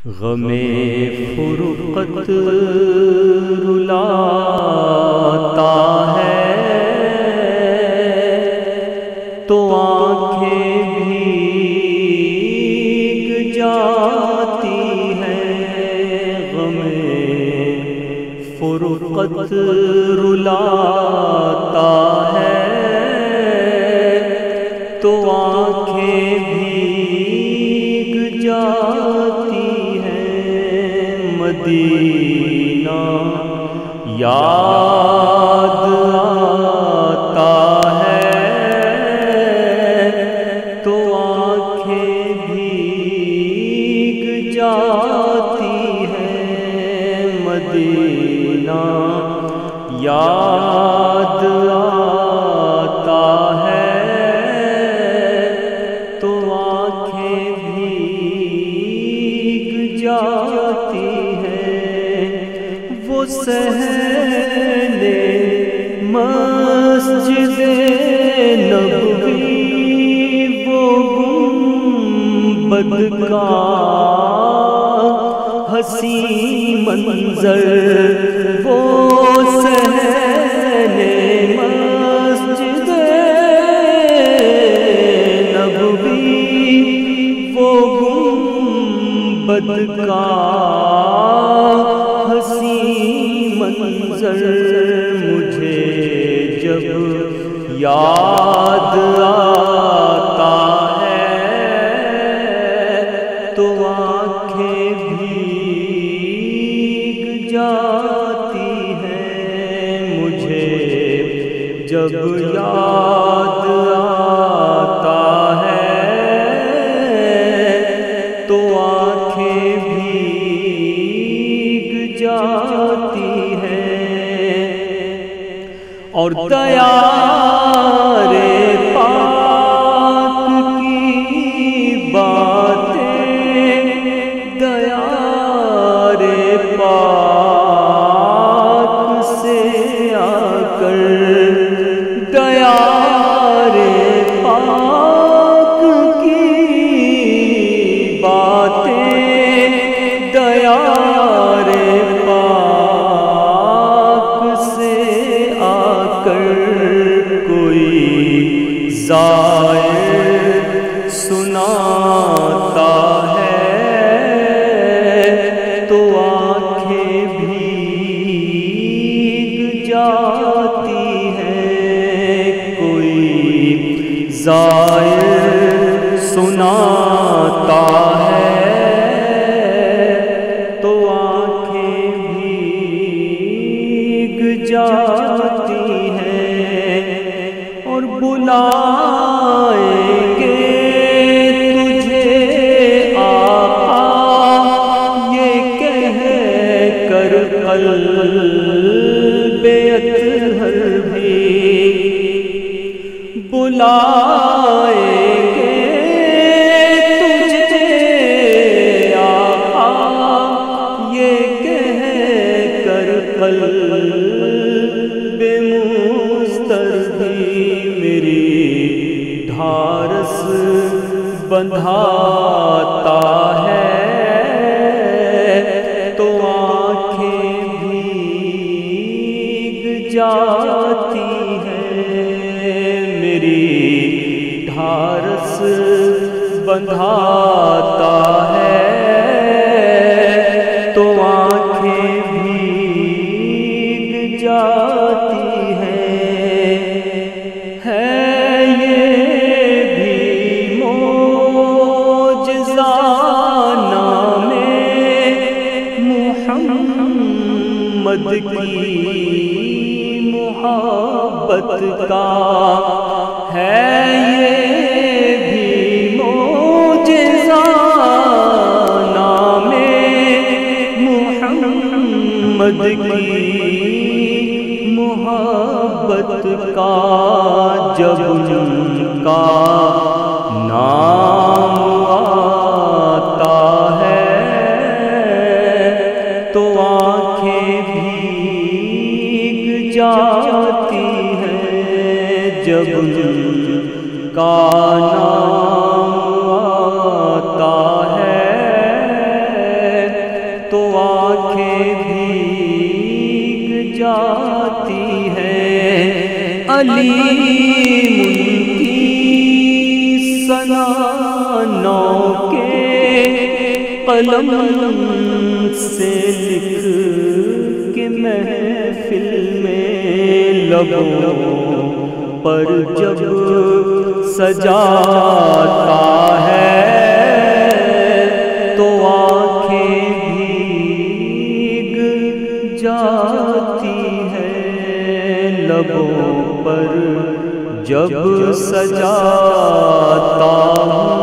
غم فرقت رلاتا ہے تو آنکھیں بھیگ جاتی ہیں، غم فرقت رلاتا ہے تو آنکھیں بھیگ جاتی ہیں، مدینہ یاد آتا ہے تو آنکھیں بھیگ جاتی ہیں، مدینہ یاد آتا ہے تو آنکھیں بھیگ جاتی ہیں، وہ صحن مسجد نبوی، وہ گنبد کا حسین منظر، وہ صحن مسجد نبوی، وہ گنبد کا حسین منظر، مجھے جب یاد آتا ہے تو آنکھیں بھیگ جاتی ہیں، مجھے جب یاد آتا ہے تو آنکھیں بھیگ جاتی ہیں، اور دیار پاک کی باتیں، دیار پاک سے آ کر، دیار پاک کی باتیں، دیار پاک سے آ کر کوئی زائر سناتا ہے تو آنکھیں بھیگ جاتی ہیں، کوئی زائر سناتا ہے تو آنکھیں بھیگ جاتی ہیں، اور بلائیں گے تجھے آقا یہ کہہ کر قلب اطہر بھی، بلائیں گے تجھے آقا یہ کہہ کر قلب مسترضی، میری ڈھارس بندھاتا ہے تو آنکھیں بھیگ جاتی ہیں، میری ڈھارس بندھاتا ہے تو آنکھیں بھیگ جاتی ہیں، ہے یہ بھی معجزہ نام محمد کی محبت کا، ہے یہ بھی معجزہ نام محمد کی محبت کا، جب ان کا نام آتا ہے تو آنکھیں بھیگ جاتی ہیں، جب ان کا نام آتا ہے علیم کی ثنا نو کے قلم سے لکھ کے محفل میں لبوں پر جب سجاتا ہے تو آنکھیں بھیگ جاتی ہے لبوں پر جب سجاتا ہوں